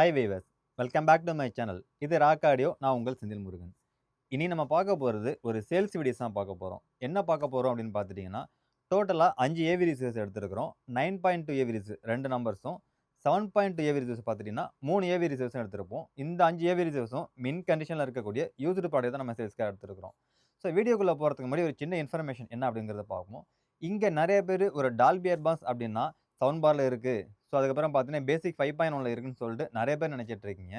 Hi viewers, welcome back to my channel. இது rock audio. நான் உங்கள் செந்தில் முருகன். இனி நம்ம பார்க்க போறது ஒரு சேல்ஸ் வீடியோஸ் தான் பார்க்க போறோம். என்ன பார்க்க போறோம் அப்படின்னு பார்த்துட்டீங்கன்னா, டோட்டலா 5 ஏவி ரிசீவர்ஸ் எடுத்திருக்கிறோம். 9.2 ஏவி ரிசீவ் 2 நம்பர்ஸும், 7.2 ஏவி ரிசீவர்ஸ் பார்த்துட்டீங்கன்னா 3 ஏவி ரிசீவர்ஸும் எடுத்திருப்போம். இந்த 5 ஏவி ரிசீவர்ஸும் மின் கண்டிஷன்ல இருக்கக்கூடிய யூஸ்டு ப்ராடக்ட் தான் நம்ம சேல்ஸ்க்காக எடுத்திருக்கிறோம். ஸோ வீடியோக்குள்ள போறதுக்கு முன்னாடி ஒரு சின்ன இன்ஃபர்மேஷன் என்ன அப்படிங்கிறத பார்ப்போம். இங்க நெறைய பேரு ஒரு டால்பி அட்மாஸ் அப்படின்னா சவுண்ட் பார்ல இருக்கு. ஸோ அதுக்கப்புறம் பார்த்தீங்கன்னா, பேசிக் 5.1ல இருக்குன்னு சொல்லிட்டு நெறைய பேர் நெனைச்சிட்டு இருக்கீங்க.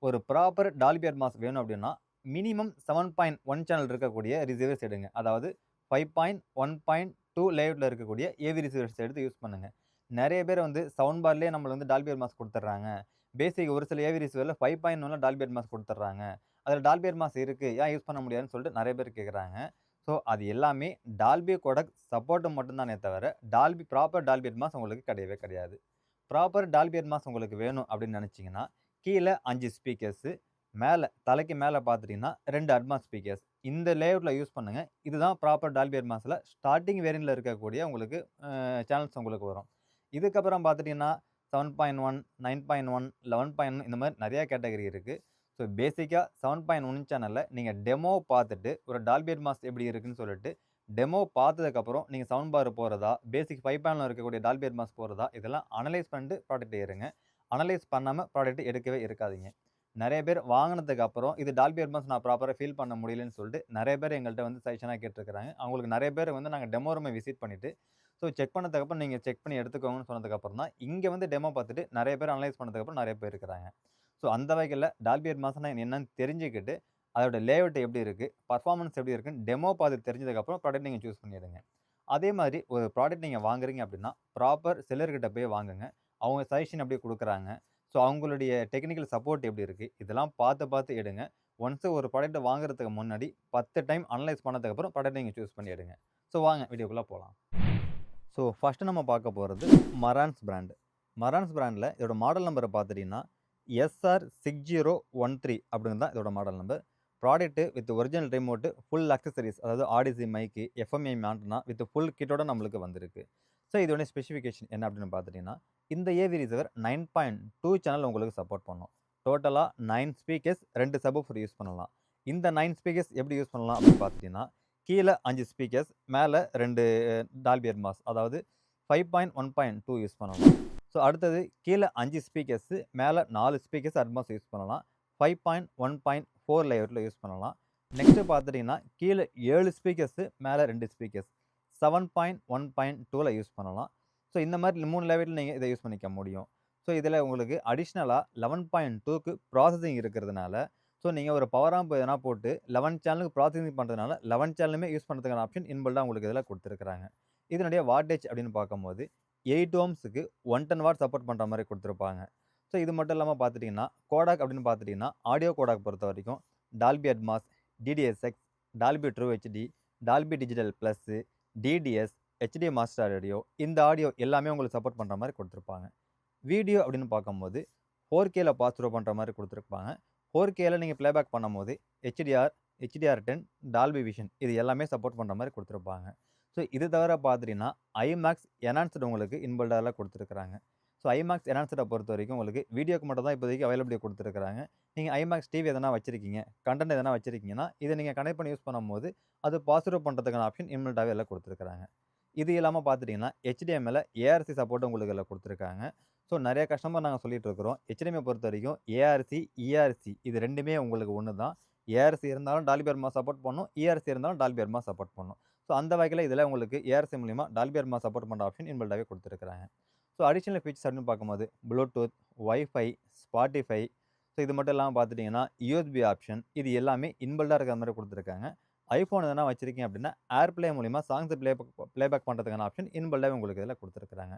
ஒரு ப்ராப்பர் டால்பி அட்மாஸ் வேணும் அப்படின்னா, மினிமம் 7.1 சேனல் இருக்கக்கூடிய ரிசீவர்ஸ் எடுங்க. அதாவது 5.1.2 லேஅவுட்ல இருக்கக்கூடிய ஏவி ரிசீவர்ஸ் எடுத்து யூஸ் பண்ணுங்க. நெறைய பேர் வந்து சவுண்ட் பார்லயே நம்மள வந்து டால்பி அட்மாஸ் குடுத்துடுறாங்க. பேசிக் ஒரு சில ஏவி ரிசீவர்ல 5.1ல டால்பி அட்மாஸ் குடுத்துடுறாங்க. அதில டால்பி அட்மாஸ் இருக்கு. ஏன் யூஸ் பண்ண முடியாதுன்னு சொல்லிட்டு நெறைய பேர் கேட்குறாங்க. ஸோ அது எல்லாமே டால்பி கோடெக் சப்போர்ட் மட்டும் தானே தவிர, ப்ராப்பர் டால்பி அட்மாஸ் உங்களுக்கு கிடையவே கிடையாது. ப்ராப்பர் டால்பி அட்மாஸ் உங்களுக்கு வேணும் அப்படின்னு நினைச்சீங்கன்னா, கீழ 5 ஸ்பீக்கர்ஸு, மேல தலைக்கு மேல பார்த்துட்டீங்கன்னா 2 அட்மாஸ் ஸ்பீக்கர்ஸ். இந்த லேஅவுட்ல யூஸ் பண்ணுங்க. இதுதான் ப்ராப்பர் டால்பி அட்மாஸ்ல ஸ்டார்ட்டிங் வேரியன்ட்ல இருக்கக்கூடிய உங்களுக்கு சேனல்ஸ் உங்களுக்கு வரும். இதுக்கப்புறம் பார்த்துட்டீங்கன்னா 7.1, 9.1, 11.1 இந்த மாரி நெறைய கேட்டகரி இருக்கு. ஸோ பேசிக்கா 7.1 சேனல்ல நீங்க டெமோ பார்த்துட்டு, ஒரு டால்பி அட்மாஸ் எப்படி இருக்குன்னு சொல்லிட்டு, டெமோ பார்த்ததுக்கப்புறம் நீங்க சவுண்ட் பார் போறதா, பேசிக் 5.1ல இருக்கக்கூடிய டால்பி அட்மாஸ் போறதா, இதெல்லாம் அனலைஸ் பண்ணிட்டு ப்ராடக்ட் ஏறுங்க. அனலைஸ் பண்ணாம ப்ராடக்ட் எடுக்கவே எடுக்காதீங்க. நெறைய பேர் வாங்குனதுக்கு அப்புறம், இது டால்பி அட்மாஸ் நான் ப்ராப்பரா ஃபீல் பண்ண முடியலன்னு சொல்லிட்டு, நெறைய பேர் எங்கள்ட்ட வந்து சஜஷனா கேட்டுருக்காங்க. அவங்களுக்கு நெறைய பேர் வந்து நாங்க டெமோ ரூம விசிட் பண்ணிட்டு, ஸோ செக் பண்ணதுக்கப்புறம் நீங்க செக் பண்ணி எடுத்துக்கோங்கன்னு சொன்னதுக்கப்புறம் தான், இங்க வந்து டெமோ பார்த்துட்டு நெறைய பேர் அனலைஸ் பண்ணதுக்கப்புறம் நெறைய பேர் இருக்கிறாங்க. ஸோ அந்த வகையில டால்பி அட்மாஸ்னா என்னன்னு தெரிஞ்சுக்கிட்டு, அதோட லேஅவுட் எப்படி இருக்கு, பெர்ஃபார்மன்ஸ் எப்படி இருக்குன்னு டெமோ பார்த்து தெரிஞ்சதுக்கப்புறம் ப்ராடக்ட் நீங்க சூஸ் பண்ணிடுங்க. அதே மாதிரி ஒரு ப்ராடக்ட் நீங்க வாங்குறீங்க அப்படின்னா, ப்ராப்பர் செல்லர்கிட்ட போய் வாங்குங்க. அவங்க சஜஷன் எப்படி குடுக்குறாங்க, ஸோ அவங்களுடைய டெக்னிக்கல் சப்போர்ட் எப்படி இருக்கு, இதெல்லாம் பார்த்து பார்த்து எடுங்க. ஒன்ஸ் ஒரு ப்ராடக்ட்ட வாங்குறதுக்கு முன்னாடி 10 டைம் அனலைஸ் பண்ணதுக்கப்புறம் ப்ராடக்ட் நீங்க சூஸ் பண்ணி எடுங்க. ஸோ வாங்க வீடியோக்குள்ள போலாம். ஸோ ஃபர்ஸ்ட்டு நம்ம பார்க்க போறது மரான்ஸ் பிராண்ட். மரான்ஸ் பிராண்ட்ல இதோட மாடல் நம்பர பார்த்துட்டீங்கன்னா, SR6013 அப்படின்னு தான் இதோட model number. Product with original remote, full accessories அதாவது Audyssey mic, FM antenna with full கிட்டோட நம்மளுக்கு வந்திருக்கு. ஸோ இதோட ஸ்பெசிஃபிகேஷன் என்ன அப்படின்னு பார்த்துட்டீங்கன்னா, இந்த ஏவி ரிசீவர் 9.2 சேனல் உங்களுக்கு சப்போர்ட் பண்ணும். டோட்டலா 9 ஸ்பீக்கர்ஸ், 2 சப்வூஃபர் யூஸ் பண்ணலாம். இந்த 9 ஸ்பீக்கர்ஸ் எப்படி யூஸ் பண்ணலாம் அப்படின்னு பார்த்துட்டீங்கன்னா, கீழ 5 ஸ்பீக்கர்ஸ், மேல 2 டால்பி அட்மாஸ் அதாவது 5.1.2 யூஸ் பண்ணலாம். ஸோ அடுத்தது கீழ 5 ஸ்பீக்கர்ஸு, மேல 4 ஸ்பீக்கர்ஸ் அட்மாஸ் யூஸ் பண்ணலாம். 5.1.4 லேயர்ல யூஸ் பண்ணலாம். நெக்ஸ்ட் பார்த்துட்டீங்கன்னா, கீழ 7 ஸ்பீக்கர்ஸு, மேல 2 ஸ்பீக்கர்ஸ் 7.1.2ல யூஸ் பண்ணலாம். ஸோ இந்த மாரி 3 லெவல்ல நீங்க இத யூஸ் பண்ணிக்க முடியும். ஸோ இதில உங்களுக்கு அடிஷனலா 11.2க்கு ப்ராசஸிங் இருக்கிறதுனால, ஸோ நீங்க ஒரு பவர் ஆம்ப் எதனா போட்டு 11 சேனலுக்கு ப்ராசஸிங் பண்றதுனால, 11 சேனலுமே யூஸ் பண்றதுக்கான ஆப்ஷன் இன்பில்டா உங்களுக்கு இதில குடுத்துருக்காங்க. இதனுடைய வாட்டேஜ் அப்படின்னு பார்க்கும்போது 8 ஓம்ஸ்க்கு 110 வாட் சப்போர்ட் பண்ற மாரி குடுத்துருப்பாங்க. ஸோ இது மட்டும் இல்லாம பார்த்துட்டீங்கன்னா, கோடாக் அப்படின்னு பார்த்துட்டீங்கன்னா, ஆடியோ கோடாக் பொறுத்தவரைக்கும் Dolby Atmos, DTS X, Dolby True HD, Dolby Digital Plus, DTS, HD Master Audio இந்த ஆடியோ எல்லாமே உங்களுக்கு சப்போர்ட் பண்ற மாரி குடுத்துருப்பாங்க. வீடியோ அப்படின்னு பார்க்கும்போது 4Kல பாஸ் த்ரூ பண்ற மாரி குடுத்துருப்பாங்க. 4Kல நீங்க பிளேபேக் பண்ணும்போது HDR, HDR10, டால்பி விஷன் இது எல்லாமே சப்போர்ட் பண்ற மாரி குடுத்துருப்பாங்க. ஸோ இது தவிர பார்த்துட்டீங்கன்னா, ஐமேக்ஸ் என்ஹான்ஸ்டு உங்களுக்கு இன்பில்டால குடுத்துருக்காங்க. ஸோ ஐமேக்ஸ் என்ஹான்ஸ்ட பொறுத்தவரைக்கும் உங்களுக்கு வீடியோக்கு மட்டும் தான் இப்போதைக்கு அவைலபிலிட்டி குடுத்துருக்காங்க. நீங்க ஐமேக்ஸ் டிவி எதனா வச்சிருக்கீங்க, கன்டென்ட் எதனா வச்சிருக்கீங்கன்னா, இத நீங்க கனெக்ட் பண்ணி யூஸ் பண்ணும்போது, அது பாஸ் த்ரூ பண்றதுக்கான ஆப்ஷன் இன்பில்டாவே இதுல குடுத்துருக்காங்க. இது இல்லாம பார்த்துட்டீங்கன்னா, HDMIல ஏஆர்சி சப்போர்ட் உங்களுக்கு இதுல குடுத்துருக்காங்க. ஸோ நெறைய கஸ்டமர் நாங்க சொல்லிட்டு இருக்கிறோம். HDMI பொறுத்தவரைக்கும் ஏஆர்சி, இஆர்சி இது 2மே உங்களுக்கு ஒண்ணு தான். ஏஆர்சி இருந்தாலும் டால்பி அட்மாஸ் சப்போர்ட் பண்ணும். இஆர்சி இருந்தாலும் டால்பி அட்மாஸ் சப்போர்ட் பண்ணும். ஸோ அந்த வகையில இதில உங்களுக்கு ஏஆர்சி மூலியமா டால்பி அட்மாஸ் சப்போர்ட் பண்ற ஆப்ஷன் இன்பில்டாவே குடுத்துருக்காங்க. ஸோ அடிஷனல் ஃபீச்சர்ஸ் அப்படின்னு பார்க்கும்போது ப்ளூடூத், வைஃபை, ஸ்பாட்டிஃபை ஸோ இது மட்டும் இல்லாம பார்த்துட்டீங்கன்னா, யூஎஸ்பி ஆப்ஷன் இது எல்லாமே இன்பில்டா இருக்கிற மாரி குடுத்துருக்காங்க. ஐஃபோன் எதனா வச்சிருக்கீங்க அப்படின்னா, ஏர்ப்ளே மூலியமா சாங்ஸ் பிளேபேக் பண்றதுக்கான ஆப்ஷன் இன்பில்டாவே உங்களுக்கு இதில குடுத்துருக்காங்க.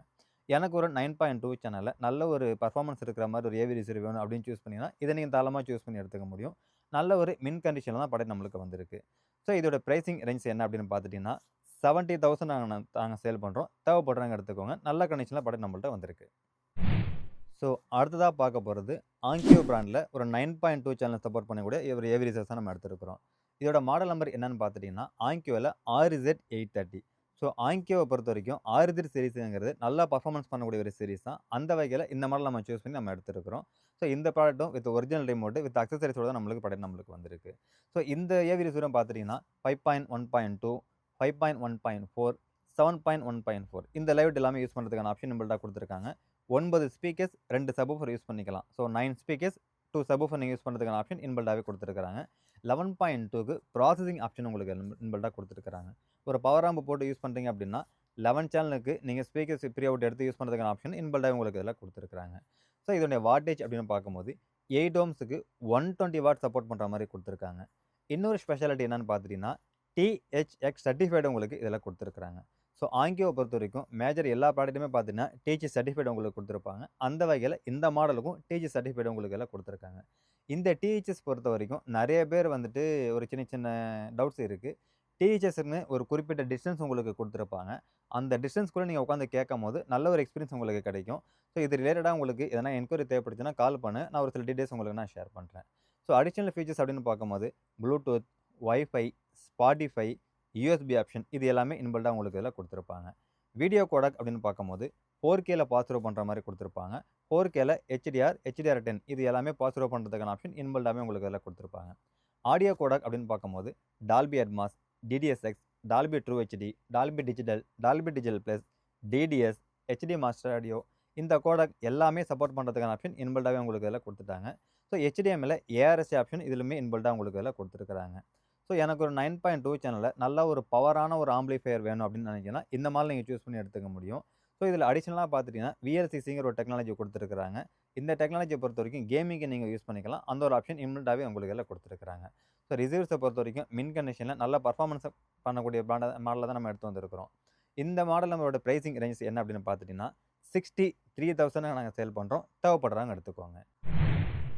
எனக்கு ஒரு 9.2 சேனல்ல நல்ல ஒரு பெர்ஃபார்மன்ஸ் இருக்கிற மாரி ஒரு ஏவி ரிசீவர் வேணும் அப்படின்னு சூஸ் பண்ணீங்கன்னா, இத நீங்க தாராளமா சூஸ் பண்ணி எடுத்துக்க முடியும். நல்ல ஒரு மின் கண்டிஷன்ல தான் ப்ராடக்ட் நம்மளுக்கு வந்திருக்கு. ஸோ இதோட பிரைசிங் ரேஞ்ச் என்ன அப்படின்னு பார்த்துட்டீங்கன்னா, 70,000 நாங்க சேல் பண்றோம். தேவைப்படுறவங்க எடுத்துக்கோங்க. நல்ல கண்டிஷன்ல ப்ராடக்ட் நம்மள்ட்ட வந்திருக்கு. ஸோ அடுத்ததா பார்க்க போறது ஆங்கியோ பிராண்ட்ல ஒரு 9.2 சேனல் சப்போர்ட் பண்ணக்கூடிய ஒரு ஏவி ரிசீவர்ஸ் தான் நம்ம எடுத்திருக்கிறோம். இதோட மாடல் நம்பர் என்னன்னு பார்த்துட்டீங்கன்னா, ஆங்கியோல RZ830. ஸோ ஆங்கியோவை பொறுத்தவரைக்கும் ஆரிதிர் சீரிஸுங்கிறது நல்லா பர்ஃபார்மன்ஸ் பண்ணக்கூடிய ஒரு சீரிஸ் தான். அந்த வகையில இந்த மாடல் நம்ம சூஸ் பண்ணி நம்ம எடுத்திருக்கிறோம். ஸோ இந்த ப்ராடக்ட்டும் வித் ஒரிஜினல் ரிமோட் வித் அக்சஸரீஸோட தான் நம்மளுக்கு வந்திருக்கு. ஸோ இந்த ஏவி ரிசீவரும் பார்த்துட்டீங்கன்னா 5.1.2, 5.1.4, 7.1.4 இந்த லைவ் எல்லாமே யூஸ் பண்ணுறதுக்கான ஆப்ஷன் இன்பில்டாக கொடுத்துருக்காங்க. 9 ஸ்பீக்கர்ஸ் 2 சப்வூஃபர் யூஸ் பண்ணிக்கலாம். ஸோ 9 ஸ்பீக்கர்ஸ் 2 சப்வூஃபர் நீங்கள் யூஸ் பண்ணுறதுக்கான ஆப்ஷன் இன்பில்டாகவே கொடுத்துருக்காங்க. 11.2க்கு ப்ராசஸிங் ஆப்ஷன் உங்களுக்கு இன்பில்டாக கொடுத்துருக்காங்க. ஒரு பவர் ஆம்ப் போட்டு யூஸ் பண்ணுறீங்க அப்படின்னா 11 சேனலுக்கு நீங்கள் ஸ்பீக்கர்ஸ் ப்ரீ அவுட் எடுத்து யூஸ் பண்ணுறதுக்கான ஆப்ஷன் இன்பில்டாக உங்களுக்கு இதில் கொடுத்துருக்காங்க. ஸோ இதோடைய வாட்டேஜ் அப்படின்னு பார்க்கும்போது 8 ஓம்ஸுக்கு 120 வாட் சப்போர்ட் பண்ணுற மாதிரி கொடுத்துருக்காங்க. இன்னொரு ஸ்பெஷாலிட்டி என்னன்னு பார்த்துட்டிங்கன்னா THX சர்டிஃபைடு உங்களுக்கு இதில் கொடுத்துருக்காங்க. ஸோ ஆங்கியோவை பொறுத்த வரைக்கும் மேஜர் எல்லா ப்ராடக்ட்டுமே பார்த்தீங்கன்னா THX சர்டிஃபைடு உங்களுக்கு கொடுத்துருப்பாங்க. அந்த வகையில் இந்த மாடலுக்கும் THX சர்டிஃபைடு உங்களுக்கு எல்லாம் கொடுத்துருக்காங்க. இந்த THX பொறுத்த வரைக்கும் நிறைய பேர் வந்துட்டு ஒரு சின்ன சின்ன டவுட்ஸ் இருக்குது. THSன்னு ஒரு குறிப்பிட்ட டிஸ்டன்ஸ் உங்களுக்கு கொடுத்துருப்பாங்க. அந்த டிஸ்டன்ஸ்குள்ளே நீங்கள் உட்காந்து கேட்கும்போது நல்ல ஒரு எக்ஸ்பீரியன்ஸ் உங்களுக்கு கிடைக்கும். ஸோ இது ரிலேட்டடாக உங்களுக்கு எதனா என்கொயரி தேவைப்படுச்சுன்னா கால் பண்ணு. நான் ஒரு சில டீட்டெயில்ஸ் உங்களுக்கு நான் ஷேர் பண்ணுறேன். ஸோ அடிஷனல் ஃபீச்சர்ஸ் அப்படின்னு பார்க்கும்போது Bluetooth, wifi, Spotify, USB option இது எல்லாமே இன்பில்டாக உங்களுக்கு இதில் கொடுத்துருப்பாங்க. வீடியோ கோடக் அப்படின்னு பார்க்கும்போது 4Kல பாஸ் த்ரூ பண்ணுற மாதிரி கொடுத்துருப்பாங்க. 4Kல HDR, HDR10 இது எல்லாமே பாஸ் த்ரூ பண்ணுறதுக்கான ஆப்ஷன் இன்பில்டாகவே உங்களுக்கு இதில் கொடுத்துருப்பாங்க. ஆடியோ கோடக் அப்படின்னு பார்க்கும்போது Dolby Atmos, DDSX, Dolby True HD, Dolby Digital, Dolby Digital Plus, DDS, HD master Audio இந்த கோடக் எல்லாமே சப்போர்ட் பண்ணுறதுக்கான ஆப்ஷன் இன்பில்டாகவே உங்களுக்கு இதில் கொடுத்துட்டாங்க. ஸோ HDML ARS ஆப்ஷன் இதிலுமே இன்பில்டாக உங்களுக்கு இதில் கொடுத்துருக்காங்க. ஸோ எனக்கு ஒரு 9.2 சேனலில் நல்ல ஒரு பவரான ஒரு ஆம்பிளிஃபையர் வேணும் அப்படின்னு நினைக்கிங்கன்னா இந்த மாதிரி நீங்கள் சூஸ் பண்ணி எடுத்துக்க முடியும். ஸோ இதில் அடிஷனலாக பார்த்துட்டிங்கன்னா VLCCங்கிற ஒரு டெக்னாலஜி கொடுத்துருக்காங்க. இந்த டெக்னாலஜியை பொறுத்த வரைக்கும் கேமிங்கை நீங்கள் யூஸ் பண்ணிக்கலாம். அந்த ஒரு ஆப்ஷன் இன்பில்டாகவே உங்களுக்கு எல்லாம் கொடுத்துருக்காங்க. ஸோ ரிசீவர்ஸை பொறுத்த வரைக்கும் மின் கண்டிஷனில் நல்ல பர்ஃபார்மன்ஸ் பண்ணக்கூடிய மாடலில் தான் நம்ம எடுத்து வந்திருக்கிறோம். இந்த மாடல் நம்மளோட ப்ரைஸிங் ரேஞ்ச் என்ன அப்படின்னு பார்த்துட்டிங்கன்னா 63,000 நாங்கள் சேல் பண்ணுறோம். தேவைப்படுறாங்க எடுத்துக்கோங்க.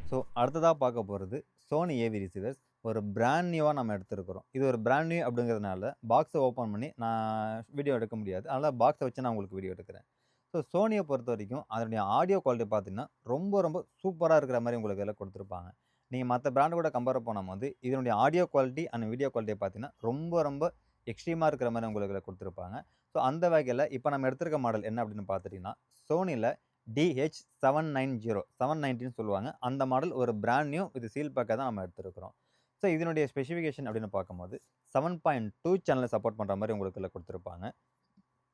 ஸோ அடுத்ததாக பார்க்க போகிறது சோனி ஏவி ரிசீவர்ஸ். ஒரு பிராண்ட் நியூவாக நம்ம எடுத்துருக்கிறோம். இது ஒரு பிராண்ட் நியூ அப்படிங்கிறதுனால பாக்ஸை ஓப்பன் பண்ணி நான் வீடியோ எடுக்க முடியாது. அதனால் பாக்ஸை வச்சு நான் உங்களுக்கு வீடியோ எடுக்கிறேன். ஸோ சோனியை பொறுத்த வரைக்கும் அதனுடைய ஆடியோ குவாலிட்டி பார்த்தீங்கன்னா ரொம்ப சூப்பராக இருக்கிற மாதிரி உங்களுக்கு எல்லாம் கொடுத்துருப்பாங்க. நீங்கள் மற்ற பிராண்டு கூட கம்பேர் பண்ணும்போது இதனுடைய ஆடியோ குவாலிட்டி அண்ட் வீடியோ குவாலிட்டியை பார்த்தீங்கன்னா ரொம்ப எக்ஸ்ட்ரீமாக இருக்கிற மாதிரி உங்களுக்கு கொடுத்துருப்பாங்க. ஸோ அந்த வகையில் இப்போ நம்ம எடுத்திருக்க மாடல் என்ன அப்படின்னு பார்த்துட்டிங்கன்னா சோனியில் DH790 790 சொல்லுவாங்க. அந்த மாடல் ஒரு பிராண்ட் நியூ இது சீல் பேக்காக தான் நம்ம எடுத்துருக்கிறோம். ஸோ இதனுடைய ஸ்பெசிஃபிகேஷன் அப்படின்னு பார்க்கும்போது 7.2 சேனலை சப்போர்ட் பண்ணுற மாதிரி உங்களுக்கு இதில் கொடுத்துருப்பாங்க.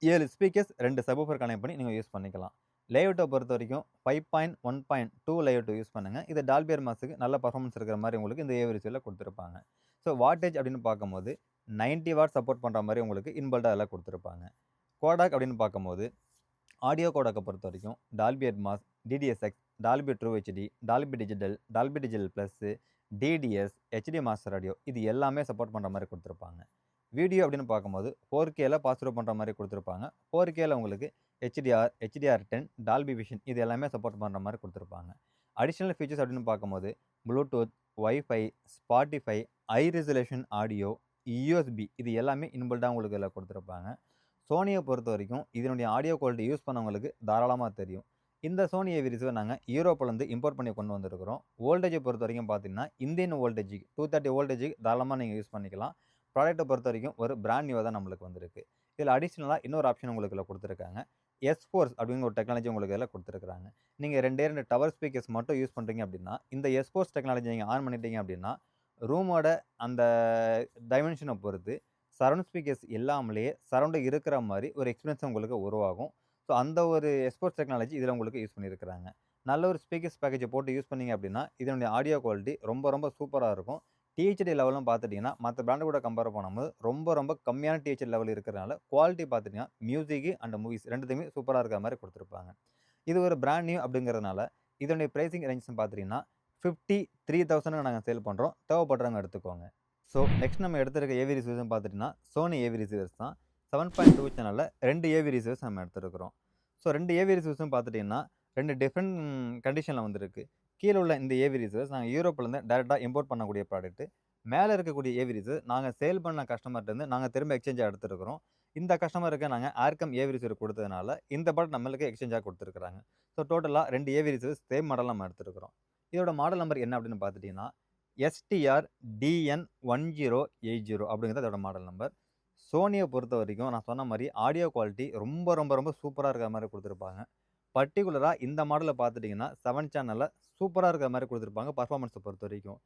7 ஸ்பீக்கர்ஸ் 2 சப்வூஃபர் கனெக்ட் பண்ணி நீங்கள் யூஸ் பண்ணிக்கலாம். லேஅவுட்டை பொறுத்த வரைக்கும் 5.1.2 லேஅவுட் யூஸ் பண்ணுங்கள். இது டால்பி அட்மாஸுக்கு நல்ல பர்ஃபார்மன்ஸ் இருக்கிற மாதிரி உங்களுக்கு இந்த ஏவி ரிசீவரில் கொடுத்துருப்பாங்க. ஸோ வாட்டேஜ் அப்படின்னு பார்க்கும்போது 90 வாட் சப்போர்ட் பண்ணுற மாதிரி உங்களுக்கு இன்பில்டாக எல்லாம் கொடுத்துருப்பாங்க. கோடாக் அப்படின்னு பார்க்கும்போது ஆடியோ கோடாக்கை பொறுத்த வரைக்கும் Dolby Atmos, DDSX, Dolby True HD, Dolby Digital, Dolby Digital Plus, DDS, HD master audio இது எல்லாமே சப்போர்ட் பண்ணுற மாதிரி கொடுத்துருப்பாங்க. வீடியோ அப்படின்னு பார்க்கும்போது 4Kல பாஸ் த்ரூ பண்ணுற மாதிரி கொடுத்துருப்பாங்க. 4Kல உங்களுக்கு HDR, HDR10, டால்பி விஷன் இது எல்லாமே சப்போர்ட் பண்ணுற மாதிரி கொடுத்துருப்பாங்க. அடிஷனல் ஃபீச்சர்ஸ் அப்படின்னு பார்க்கும்போது Bluetooth, wifi, Spotify, high resolution audio, USB இது எல்லாமே இன்பில்டாக உங்களுக்கு இதில் கொடுத்துருப்பாங்க. சோனியை பொறுத்த வரைக்கும் இதனுடைய ஆடியோ குவாலிட்டி யூஸ் பண்ணவங்களுக்கு தாராளமாக தெரியும். இந்த சோனி ஏவி ரிசீவர் நாங்கள் யூரோப்பிலேருந்து இம்போர்ட் பண்ணி கொண்டு வந்திருக்கிறோம். வோல்டேஜை பொறுத்த வரைக்கும் பார்த்தீங்கன்னா இந்தியன் வோல்டேஜுக்கு 230 வோல்டேஜுக்கு தாராளமாக நீங்கள் யூஸ் பண்ணிக்கலாம். ப்ராடக்ட்டை பொறுத்த வரைக்கும் ஒரு பிராண்ட் நியூவாக தான் நம்மளுக்கு வந்திருக்கு. இதில் அடிஷ்னலாக இன்னொரு ஆப்ஷன் உங்களுக்கு இதில் கொடுத்துருக்காங்க. S4 அப்படிங்கிற ஒரு டெக்னாலஜி உங்களுக்கு இதில் கொடுத்துருக்காங்க. நீங்கள் 2 டவர் ஸ்பீக்கர்ஸ் மட்டும் யூஸ் பண்ணுறீங்க அப்படின்னா இந்த S4 டெக்னாலஜி நீங்கள் ஆன் பண்ணிட்டீங்க அப்படின்னா ரூமோட அந்த டைமென்ஷனை பொறுத்து சரவுண்ட் ஸ்பீக்கர்ஸ் இல்லாமலேயே சரவுண்டு இருக்கிற மாதிரி ஒரு எக்ஸ்பீரியன்ஸ் உங்களுக்கு உருவாகும். ஸோ அந்த ஒரு எஸ்போர்ட்ஸ் டெக்னாலஜி இதில் உங்களுக்கு யூஸ் பண்ணியிருக்கிறாங்க. நல்ல ஒரு ஸ்பீக்கர்ஸ் பேக்கேஜை போட்டு யூஸ் பண்ணிங்க அப்படின்னா இதனுடைய ஆடியோ குவாலிட்டி ரொம்ப சூப்பராக இருக்கும். THD லெவலும் பார்த்துட்டிங்கன்னா மற்ற பிராண்டு கூட கம்பேர் பண்ணும்போது ரொம்ப கம்மியான THD லெவல் இருக்கிறனால குவாலிட்டி பார்த்துட்டிங்கன்னா மியூசிக்கு அண்ட் மூவிஸ் ரெண்டுத்தையுமே சூப்பராக இருக்கிற மாதிரி கொடுத்துருப்பாங்க. இது ஒரு பிராண்ட் நியூ அப்படிங்கிறதுனால இதனுடைய ப்ரைஸிங் ரேஞ்ச்னு பார்த்துட்டிங்கன்னா 53,000 நாங்கள் சேல் பண்ணுறோம். தேவைப்படுறவங்க எடுத்துக்கோங்க. ஸோ நெக்ஸ்ட் நம்ம எடுத்திருக்க ஏவி ரிசீவர்ஸ்னு பார்த்துட்டிங்கன்னா சோனி ஏவி ரிசீவர்ஸ் தான். 7.2 சேனலில் 2 ஏவி ரிசீவர்ஸ் நம்ம எடுத்துருக்கிறோம். ஸோ 2 ஏவி ரிசீவர்ஸும் பார்த்துட்டிங்கன்னா 2 டிஃப்ரெண்ட் கண்டிஷனில் வந்திருக்கு. கீழே உள்ள இந்த ஏவி ரிசீவர்ஸ் நாங்கள் யூரோப்லேருந்து டேரெக்டாக இம்போர்ட் பண்ணக்கூடிய ப்ராடக்ட்டு. மேலே இருக்கக்கூடிய ஏவி ரிசீவர் நாங்கள் சேல் பண்ண கஸ்டமர்கிட்டருந்து நாங்கள் திரும்ப எக்ஸ்சேஞ்சாக எடுத்துருக்கிறோம். இந்த கஸ்டமருக்கு நாங்கள் ஏர்கம் ஏவி ரிசீவர் கொடுத்ததுனால இந்த ப்ராடக்ட் நம்மளுக்கு எக்ஸ்சேஞ்சாக கொடுத்துருக்குறாங்க. ஸோ டோட்டலாக 2 ஏவி ரிசீவர்ஸ் சேம் மாடல் நம்ம எடுத்துருக்கிறோம். இதோட மாடல் நம்பர் என்ன அப்படின்னு பார்த்துட்டிங்கன்னா STR DN1080 அப்படிங்கிறது அதோட மாடல் நம்பர். சோனியை பொறுத்த வரைக்கும் நான் சொன்ன மாதிரி ஆடியோ குவாலிட்டி ரொம்ப ரொம்ப ரொம்ப சூப்பராக இருக்கிற மாதிரி கொடுத்துருப்பாங்க. பர்ட்டிகுலராக இந்த மாடலில் பார்த்துட்டிங்கன்னா 7 சேனலில் சூப்பராக இருக்கிற மாதிரி கொடுத்துருப்பாங்க பர்ஃபார்மன்ஸை பொறுத்த வரைக்கும்.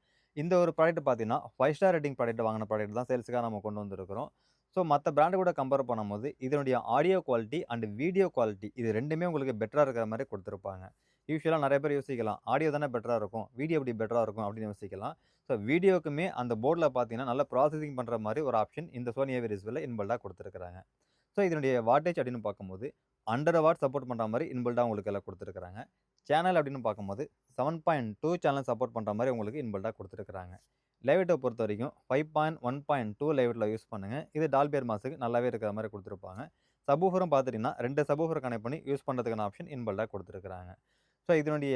இந்த ஒரு ப்ராடக்ட் பார்த்தீங்கன்னா 5 ஸ்டார் ரேட்டிங் ப்ராடக்ட் வாங்கின ப்ராடக்ட் தான் சேல்ஸுக்காக நம்ம கொண்டு வந்திருக்கிறோம். ஸோ மற்ற பிராண்டை கூட கம்பேர் பண்ணும்போது இதனுடைய audio quality and video quality இது ரெண்டுமே உங்களுக்கு பெட்டராக இருக்கிற மாதிரி கொடுத்துருப்பாங்க. யூஸ்வலாக நிறைய பேர் யோசிக்கலாம், ஆடியோ தானே பெட்டராக இருக்கும், வீடியோ எப்படி பெட்டராக இருக்கும் அப்படின்னு யோசிக்கலாம். ஸோ வீடியோக்குமே அந்த போர்டில் பார்த்தீங்கன்னா நல்லா ப்ராசஸிங் பண்ணுற மாதிரி ஒரு ஆப்ஷன் இந்த சோனி ஏவி ரிசீவரில் இன்பில்டாக கொடுத்துருக்காங்க. ஸோ இதனுடைய வாட்டேஜ் அப்படின்னு பார்க்கும்போது 100 வாட் சப்போர்ட் பண்ணுற மாதிரி இன்பில்டாக உங்களுக்கு எல்லாம் கொடுத்துருக்காங்க. சேனல் அப்படின்னு பார்க்கும்போது 7.2 சேனல் சப்போர்ட் பண்ணுற மாதிரி உங்களுக்கு இன்பில்டாக கொடுத்துருக்காங்க. லைவ்வேட்டை பொறுத்த வரைக்கும் 5.1.2 லைவ்வேட்டில் யூஸ் பண்ணுங்கள். இது டால்பி அட்மாஸுக்கு நல்லாவே இருக்கிற மாதிரி கொடுத்துருப்பாங்க. சப்வூஃபரும் பார்த்துட்டிங்கன்னா 2 சப்வூஃபர் கனெக்ட் பண்ணி யூஸ் பண்ணுறதுக்கான ஆப்ஷன் இன்பில்டாக கொடுத்துருக்காங்க. ஸோ இதனுடைய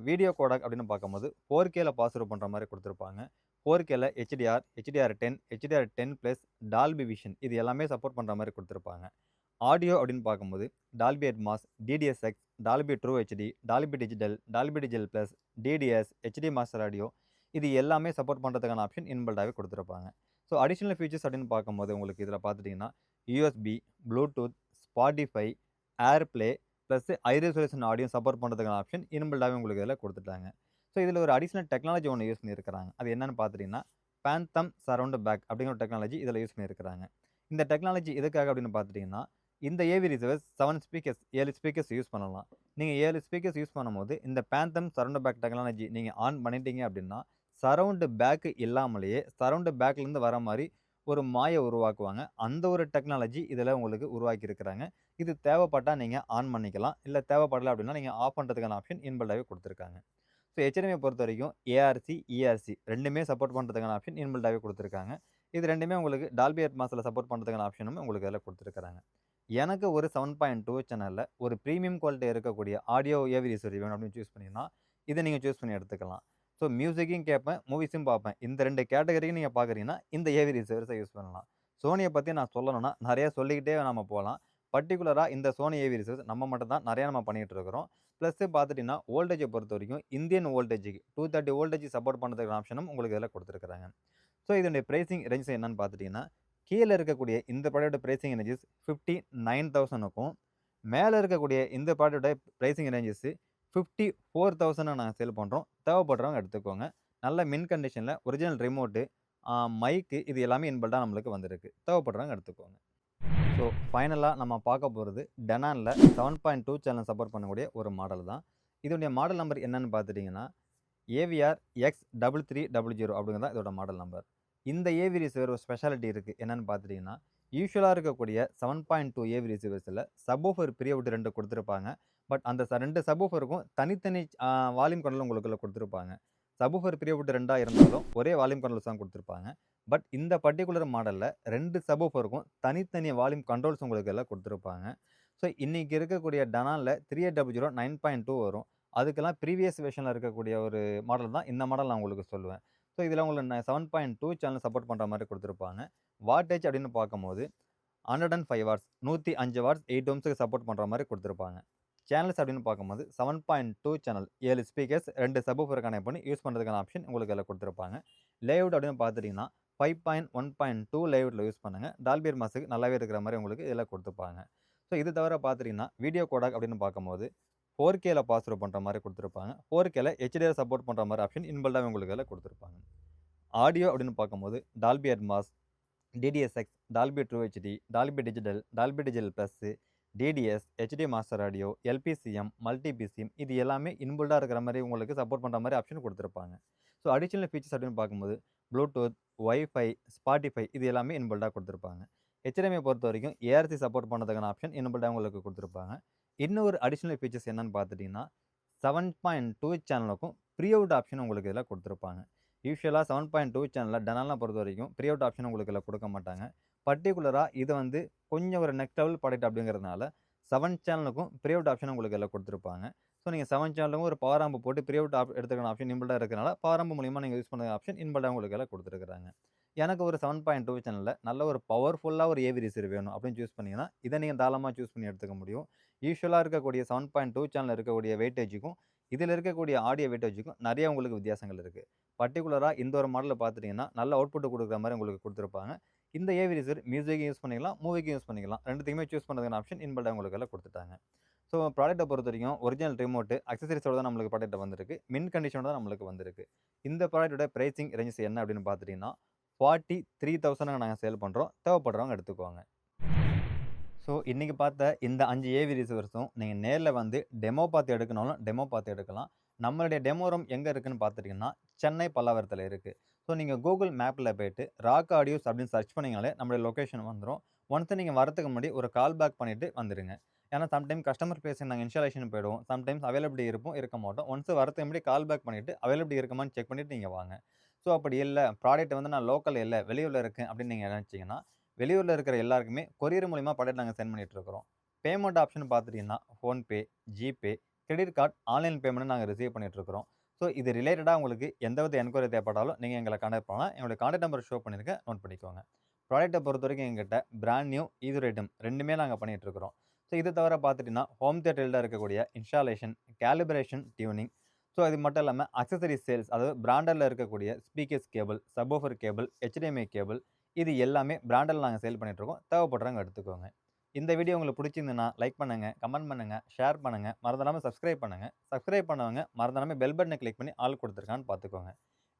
வீடியோ கோடாக் அப்படின்னு பார்க்கும்போது 4Kல பாஸ் த்ரூ பண்ணுற மாதிரி கொடுத்துருப்பாங்க. 4Kல HDR, HDR10, HDR10+, Dolby vision இது எல்லாமே சப்போர்ட் பண்ணுற மாதிரி கொடுத்துருப்பாங்க. ஆடியோ அப்படின்னு பார்க்கும்போது Dolby Atmos, DDSX, Dolby True HD, Dolby Digital, Dolby Digital Plus, DDS, HD master audio இது எல்லாமே சப்போர்ட் பண்ணுறதுக்கான ஆப்ஷன் இன்பில்டாகவே கொடுத்துருப்பாங்க. ஸோ அடிஷ்னல் ஃபீச்சர்ஸ் அப்படின்னு பார்க்கும்போது உங்களுக்கு இதில் பார்த்துட்டிங்கன்னா USB, Bluetooth, Spotify, AirPlay plus high resolution audio support பண்ணுறதுக்கான ஆப்ஷன் இன்பில்டாகவே உங்களுக்கு இதில் கொடுத்துட்டாங்க. ஸோ இதில் ஒரு அடிஷ்னல் டெக்னாலஜி ஒன்று யூஸ் பண்ணியிருக்கிறாங்க. அது என்னென்னு பார்த்துட்டிங்கன்னா பேந்தம் சரவுண்ட் பேக் அப்படிங்கிற ஒரு டெக்னாலஜி இதில் யூஸ் பண்ணியிருக்கிறாங்க. இந்த டெக்னாலஜி எதுக்காக அப்படின்னு பார்த்துட்டிங்கன்னா இந்த AV receiver's 7 speakers 7 speakers use பண்ணலாம். நீங்கள் 7 ஸ்பீக்கர்ஸ் யூஸ் பண்ணும்போது இந்த பேந்தம் சரவுண்ட் பேக் டெக்னாலஜி நீங்கள் ஆன் பண்ணிட்டீங்க அப்படின்னா சரவுண்டு பேக்கு இல்லாமலேயே சரவுண்டு பேக்லேருந்து வர மாதிரி ஒரு மாயை உருவாக்குவாங்க. அந்த ஒரு டெக்னாலஜி இதில் உங்களுக்கு உருவாக்கியிருக்கிறாங்க. இது தேவைப்பட்டால் நீங்கள் ஆன் பண்ணிக்கலாம், இல்லை தேவைப்படலை அப்படின்னா நீங்கள் ஆஃப் பண்ணுறதுக்கான ஆப்ஷன் இன்பில்டாகவே கொடுத்துருக்காங்க. ஸோ HDMI பொறுத்த வரைக்கும் ஏஆர்சி, இஆர்சி ரெண்டுமே சப்போர்ட் பண்ணுறதுக்கான ஆப்ஷன் இன்பில்டாகவே கொடுத்துருக்காங்க. இது ரெண்டுமே உங்களுக்கு டால்பி அட்மாஸில் சப்போர்ட் பண்ணுறதுக்கான ஆப்ஷனும் உங்களுக்கு இதில் கொடுத்துருக்காங்க. எனக்கு ஒரு 7.2 சேனலில் ஒரு ப்ரீமியம் குவாலிட்டி இருக்கக்கூடிய ஆடியோ ஏவி ரிசீவர் வேணும் அப்படின்னு சூஸ் பண்ணிங்கன்னா இதை நீங்கள் சூஸ் பண்ணி எடுத்துக்கலாம். ஸோ மியூசிக்கையும் கேட்பேன், மூவிஸும் பார்ப்பேன். இந்த 2 கேட்டகரியும் நீங்கள் பார்க்குறீங்கன்னா இந்த ஏவி ரிசீவர்ஸை யூஸ் பண்ணலாம். சோனியை பற்றி நான் சொல்லணும்னா நிறையா சொல்லிக்கிட்டே நம்ம போகலாம். பர்ட்டிகுலராக இந்த சோனி ஏவி ரிசீவர்ஸ் நம்ம மட்டும் தான் நிறையா நம்ம பண்ணிகிட்டு இருக்கிறோம். ப்ளஸ் பார்த்துட்டிங்கன்னா வோல்டேஜை பொறுத்த வரைக்கும் இந்தியன் வோல்டேஜுக்கு 230 வோல்டேஜ் சப்போர்ட் பண்ணுறதுக்கான ஆப்ஷனும் உங்களுக்கு இதில் கொடுத்துருக்காங்க. ஸோ இதனுடைய ப்ரைஸிங் ரேஞ்ச் என்னன்னு பார்த்துட்டிங்கன்னா கீழே இருக்கக்கூடிய இந்த ப்ராடக்ட் ப்ரைஸிங் ரேஞ்சஸ் 59,000க்கும் மேலே இருக்கக்கூடிய இந்த ப்ராடக்டோட ப்ரைஸிங் ரேஞ்சஸ் 54,000 நாங்கள் சேல் பண்ணுறோம். தேவைப்படுறவங்க எடுத்துக்கோங்க. நல்ல மின் கண்டிஷனில் ஒரிஜினல் ரிமோட்டு, மைக்கு இது எல்லாமே இன்பில்டாக நம்மளுக்கு வந்திருக்கு. தேவைப்படுறவங்க எடுத்துக்கோங்க. ஸோ ஃபைனலாக நம்ம பார்க்க போகிறது டெனானில் 7.2 சேனல் சப்போர்ட் பண்ணக்கூடிய ஒரு மாடல் தான். இதனுடைய மாடல் நம்பர் என்னன்னு பார்த்துட்டிங்கன்னா AVR X3300 அப்படிங்கிறது தான் இதோட மாடல் நம்பர். இந்த ஏவி ரிசீவர் ஒரு ஸ்பெஷாலிட்டி இருக்குது. என்னென்னு பார்த்துட்டிங்கன்னா யூஸ்வலாக இருக்கக்கூடிய 7.2 ஏவி ரிசீவர்ஸில் சப்வூஃபர் பிரியவுட் 2 கொடுத்துருப்பாங்க. பட் அந்த 2 சப்வூஃபருக்கும் தனித்தனி வால்யூம் கண்ட்ரோல் உங்களுக்குள்ள கொடுத்துருப்பாங்க. சப்வூஃபர் பிரியவுட் 2 இருந்தாலும் ஒரே வால்யூம் கண்ட்ரோல்ஸ் தான் கொடுத்துருப்பாங்க. பட் இந்த பர்டிகுலர் மாடலில் 2 சப்வூஃபருக்கும் தனித்தனி வால்யூம் கண்ட்ரோல்ஸ் உங்களுக்கு எல்லாம் கொடுத்துருப்பாங்க. ஸோ இன்றைக்கி இருக்கக்கூடிய டெனானில் 3800 9.2 வரும். அதுக்கெல்லாம் ப்ரீவியஸ் வெர்ஷனில் இருக்கக்கூடிய ஒரு மாடல் தான் இந்த மாடல் நான் உங்களுக்கு சொல்லுவேன். ஸோ இதில் உங்களுக்கு 7.2 சேனல் சப்போர்ட் பண்ணுற மாதிரி கொடுத்துருப்பாங்க. வாட்டேஜ் அப்படின்னு பார்க்கும்போது 105 வாட்ஸ் 105 வாட்ஸ் 8 ஓம்ஸுக்கு சப்போர்ட் பண்ணுற மாதிரி கொடுத்துருப்பாங்க. சேனல்ஸ் அப்படின்னு பார்க்கும்போது 7.2 சேனல் 7 ஸ்பீக்கர்ஸ் 2 சப்வூஃபர் கனெக்ட் பண்ணி யூஸ் பண்ணுறதுக்கான ஆப்ஷன் உங்களுக்கு இதில் கொடுத்துருப்பாங்க. லேஅவுட் அப்படின்னு பார்த்துட்டிங்கன்னா 5.1.2 லேஅவுட்டில் யூஸ் பண்ணுங்கள். டால்பி அட்மாஸுக்கு நல்லாவே இருக்கிற மாதிரி உங்களுக்கு இதில் கொடுத்துருப்பாங்க. ஸோ இது தவிர பார்த்துட்டிங்கன்னா வீடியோ கோடாக் அப்படின்னு பார்க்கும்போது 4Kல பாஸ் த்ரூ பண்ணுற மாதிரி கொடுத்துருப்பாங்க. 4Kல HDR சப்போர்ட் பண்ணுற மாதிரி ஆப்ஷன் இன்பில்டாகவே உங்களுக்கு இதில் கொடுத்துருப்பாங்க. ஆடியோ அப்படின்னு பார்க்கும்போது Dolby Atmos, DDSX, Dolby True HD, Dolby Digital, Dolby Digital Plus, DDS, HD master audio, LPCM, multi PCM இது எல்லாமே இன்பில்டாக இருக்கிற மாதிரி உங்களுக்கு சப்போர்ட் பண்ணுற மாதிரி ஆப்ஷன் கொடுத்துருப்பாங்க. ஸோ அடிஷ்னல் ஃபீச்சர்ஸ் அப்படின்னு பார்க்கும்போது ப்ளூடூத், வைஃபை, ஸ்பாட்டிஃபை இது எல்லாமே இன்பில்டாக கொடுத்துருப்பாங்க. HDMI பொறுத்த வரைக்கும் ஏஆர்சி சப்போர்ட் பண்ணுறதுக்கான ஆப்ஷன் இன்பில்டாக உங்களுக்கு கொடுத்துருப்பாங்க. இன்னொரு அடிஷ்னல் ஃபீச்சர்ஸ் என்னென்னு பார்த்துட்டிங்கன்னா 7.2 சேனலுக்கும் ப்ரீஅவுட் ஆப்ஷன் உங்களுக்கு இதில் கொடுத்துருப்பாங்க. யூஸ்வலாக 7.2 சேனலில் டெனாலாம் பொறுத்த வரைக்கும் ப்ரீஅவுட் ஆப்ஷன் உங்களுக்கு இதில் கொடுக்க மாட்டாங்க. பர்டிகுலராக இது வந்து கொஞ்சம் ஒரு நெக்ஸ்ட் லெவல் ப்ராடக்ட் அப்படிங்கிறதுனால 7 சேனலுக்கும் ப்ரீஅவுட் ஆப்ஷன் உங்களுக்கு இதில் கொடுத்துருப்பாங்க. ஸோ நீங்கள் 7 சேனலுக்கும் ஒரு பவர் ஆம்பு போட்டு ப்ரீஅவுட் எடுத்துக்கிற ஆப்ஷன் இன்பில்டாக இருக்கிறனால பவர் ஆம்பு மூலியமாக நீங்கள் யூஸ் பண்ணுற ஆப்ஷன் இன்பில்டாக உங்களுக்கு இதில் கொடுத்துருக்காங்க. எனக்கு ஒரு 7.2 சேனலில் நல்ல ஒரு பவர்ஃபுல்லாக ஒரு ஏவி ரிசீவர் வேணும் அப்படின்னு சூஸ் பண்ணிங்கன்னா இதை நீங்கள் தாராளமாக சூஸ் பண்ணி எடுத்துக்க முடியும். யூஸ்வலாக இருக்கக்கூடிய 7.2 சேனல் இருக்கக்கூடிய வெயிட்டேஜுக்கும் இதில் இருக்கக்கூடிய ஆடியோ வெயிட்டேஜுக்கும் நிறைய உங்களுக்கு வித்தியாசங்கள் இருக்குது. பர்டிகுலராக இந்த ஒரு மாடலில் பார்த்துட்டிங்கன்னா நல்ல அவுட்புட் கொடுக்குற மாதிரி உங்களுக்கு கொடுத்துருப்பாங்க. இந்த ஏவி ரிசீவர் மியூசிக்கும் யூஸ் பண்ணிக்கலாம், மூவிக்கும் யூஸ் பண்ணிக்கலாம். 2த்துக்குமே சூஸ் பண்ணுறதுக்கான ஆப்ஷன் இன்பில்ட்டா உங்களுக்கு எல்லாம் குடுத்துட்டாங்க. ஸோ ப்ராடக்ட்ட பொறுத்தவரைக்கும் ஒரிஜினல் ரிமோட்டு, அக்சஸரீஸோட தான் நம்மளுக்கு ப்ராடக்ட் வந்திருக்கு. மின் கண்டிஷனோட தான் நம்மளுக்கு வந்திருக்கு. இந்த ப்ராடக்ட்டோட பிரைசிங் ரேஞ்சஸ் என்ன அப்படின்னு பார்த்துட்டீங்கன்னா, 43,000 நாங்க சேல் பண்றோம். தேவைப்படுறவங்க எடுத்துக்கோங்க. ஸோ இன்னைக்கு பார்த்த இந்த 5 ஏவி ரிசீவர்ஸும் நீங்க நேர்ல வந்து டெமோ பார்த்து எடுக்கணும்னாலும் டெமோ பார்த்து எடுக்கலாம். நம்மளுடைய டெமோ ரூம் எங்க இருக்குன்னு பார்த்துட்டீங்கன்னா, சென்னை பல்லாவரத்தில இருக்கு. ஸோ நீங்க Google மேப்ல போயிட்டு ராக் ஆடியோஸ் அப்படின்னு சர்ச் பண்ணீங்கனாலே நம்மளுடைய லொகேஷன் வந்துரும். ஒன்ஸ் நீங்க வரதுக்கு முன்னாடி ஒரு கால் பேக் பண்ணிட்டு வந்துருங்க. ஏன்னா சம்டைம் கஸ்டமர் பிளேஸ்க்கு நாங்க இன்ஸ்டாலேஷன் போயிடுவோம். சம்டைம்ஸ் அவைலபிலிட்டி இருப்போம், இருக்க மாட்டோம். ஒன்ஸ் வரதுக்கு முன்னாடி கால் பேக் பண்ணிட்டு அவைலபிலிட்டி இருக்குமான்னு செக் பண்ணிட்டு நீங்க வாங்க. ஸோ அப்படி இல்ல, ப்ராடக்ட் வந்து நான் லோக்கல்ல இல்ல, வெளியூர்ல இருக்கேன் அப்படின்னு நீங்க நினைச்சீங்கன்னா, வெளியூர்ல இருக்கிற எல்லாருக்குமே கொரியர் மூலியமா ப்ராடக்ட் நாங்க சென்ட் பண்ணிட்டு இருக்கிறோம். பேமெண்ட் ஆப்ஷன் பார்த்துட்டீங்கன்னா, PhonePe, GPay, credit card, online payment நாங்க ரிசீவ் பண்ணிட்டு இருக்கிறோம். ஸோ இது ரிலேட்டடா உங்களுக்கு எந்தவித என்கொயரி தேவைப்பட்டாலும் நீங்க எங்கள கான்டாக்ட் பண்ணலாம். என்னோட கான்டாக்ட் நம்பர் ஷோ பண்ணியிருக்கேன். நோட் பண்ணிக்கோங்க. ப்ராடக்ட்ட பொறுத்தவரைக்கும் எங்ககிட்ட பிராண்ட் நியூ, ஈஸி ரைட்டம் 2மே நாங்க பண்ணிட்டு இருக்கிறோம். ஸோ இது தவிர பார்த்துட்டீங்கன்னா, ஹோம் தியேட்டர்ல இருக்கக்கூடிய இன்ஸ்டாலேஷன், கேலிப்ரேஷன், டியூனிங், ஸோ இது மட்டும் இல்லாம அக்சஸரீஸ் சேல்ஸ், அதாவது பிராண்டட்ல இருக்கக்கூடிய speakers cable, subwoofer cable, HDMI cable, இது எல்லாமே பிராண்டட்ல நாங்க சேல் பண்ணிட்டு இருக்கோம். தேவைப்படுறவங்க எடுத்துக்கோங்க. இந்த வீடியோ உங்களுக்கு பிடிச்சிருந்ததுன்னா லைக் பண்ணுங்க, கமெண்ட் பண்ணுங்க, ஷேர் பண்ணுங்க. மறந்துடாம சப்ஸ்கிரைப் பண்ணுங்க. சப்ஸ்கிரைப் பண்ணவங்க மறந்துடாம பெல் பட்டனை கிளிக் பண்ணி ஆல் குடுத்துருக்கான்னு பார்த்துக்கோங்க.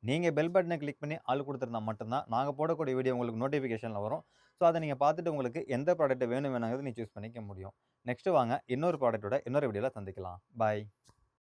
நீங்க பெல் பட்டனை கிளிக் பண்ணி ஆல் குடுத்திருந்தா மட்டும் தான் நாங்க போடக்கூடிய வீடியோ உங்களுக்கு நோட்டிஃபிகேஷன்ல வரும். ஸோ அத நீங்க பார்த்துட்டு உங்களுக்கு எந்த ப்ராடக்ட் வேணும் வேணாங்கிறத நீங்க சூஸ் பண்ணிக்க முடியும். நெக்ஸ்ட் வாங்க இன்னொரு ப்ராடக்ட்டோட இன்னொரு வீடியோல சந்திக்கலாம். பாய்.